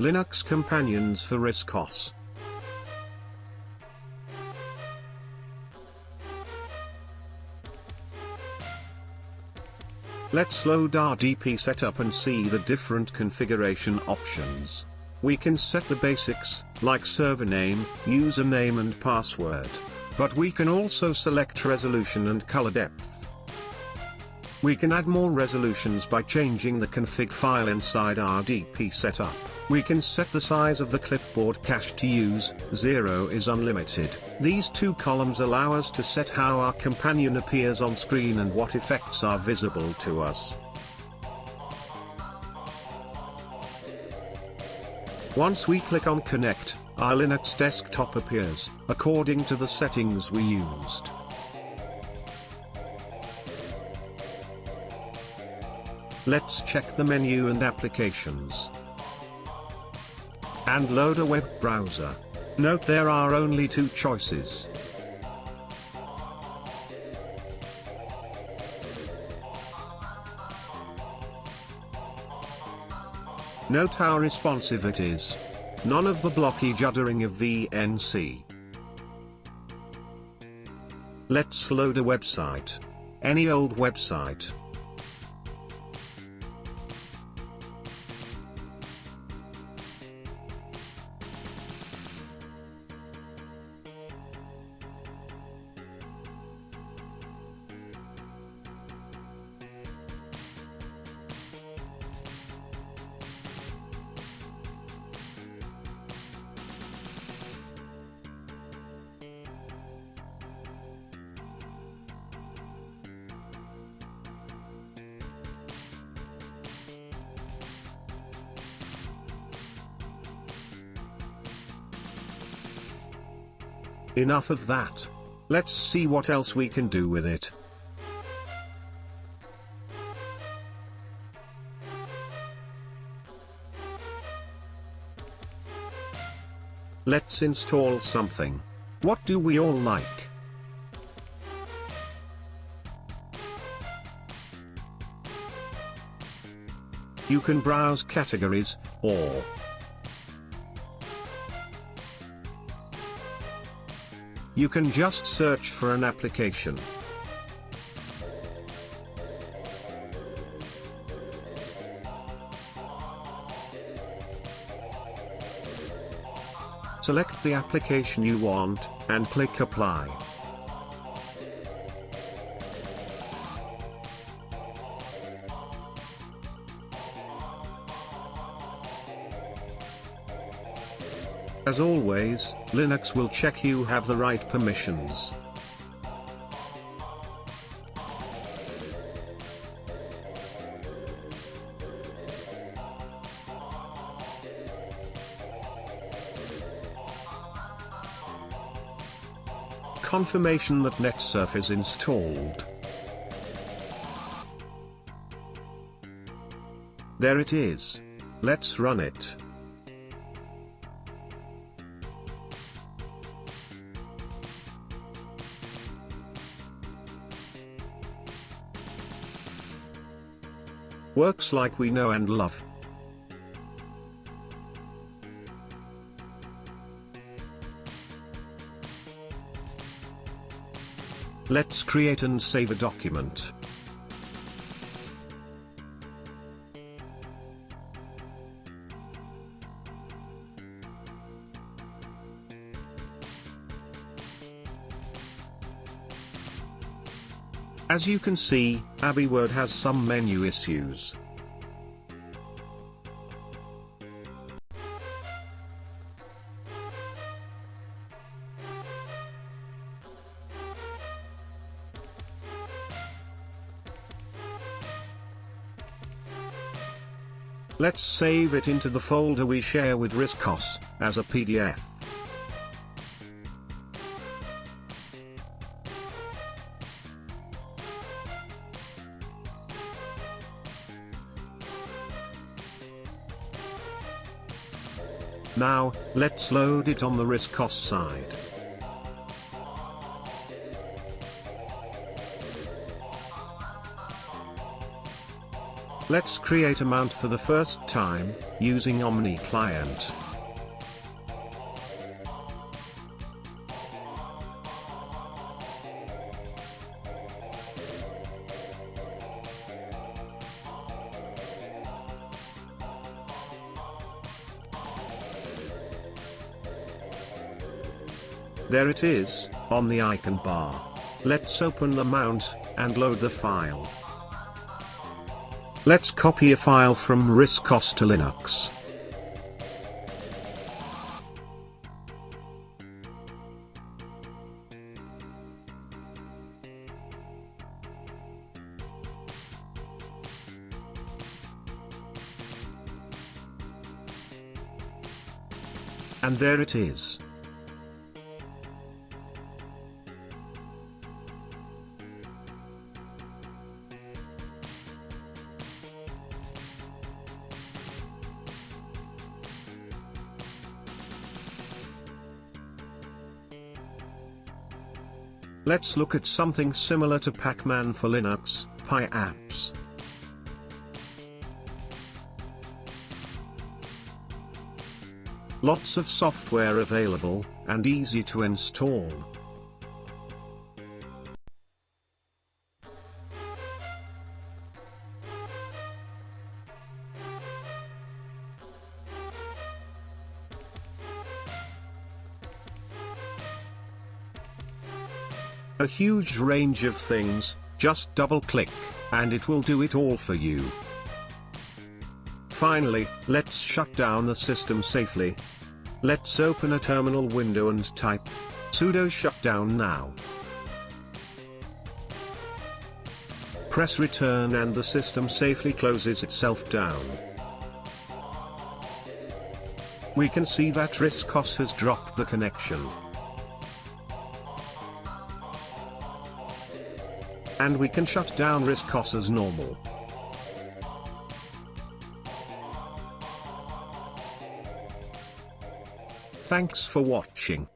Linux companions for RISC OS. Let's load our DP setup and see the different configuration options. We can set the basics, like server name, username and password. But we can also select resolution and color depth. We can add more resolutions by changing the config file inside our DP setup. We can set the size of the clipboard cache to use, 0 is unlimited. These two columns allow us to set how our companion appears on screen and what effects are visible to us. Once we click on Connect, our Linux desktop appears, according to the settings we used. Let's check the menu and applications. And load a web browser. Note there are only two choices. Note how responsive it is. None of the blocky juddering of VNC. Let's load a website. Any old website. Enough of that. Let's see what else we can do with it. Let's install something. What do we all like? You can browse categories, or you can just search for an application. Select the application you want, and click Apply. As always, Linux will check you have the right permissions. Confirmation that NetSurf is installed. There it is. Let's run it. Works like we know and love. Let's create and save a document. As you can see, AbiWord has some menu issues. Let's save it into the folder we share with RISCOS, as a PDF. Now, let's load it on the RISCOS side. Let's create a mount for the first time, using Omni Client. There it is, on the icon bar. Let's open the mount, and load the file. Let's copy a file from RISC OS to Linux. And there it is. Let's look at something similar to Pac-Man for Linux, Pi apps. Lots of software available, and easy to install. A huge range of things, just double-click, and it will do it all for you. Finally, let's shut down the system safely. Let's open a terminal window and type sudo shutdown now. Press return and the system safely closes itself down. We can see that RISC OS has dropped the connection. And we can shut down RISC OS as normal. Thanks for watching.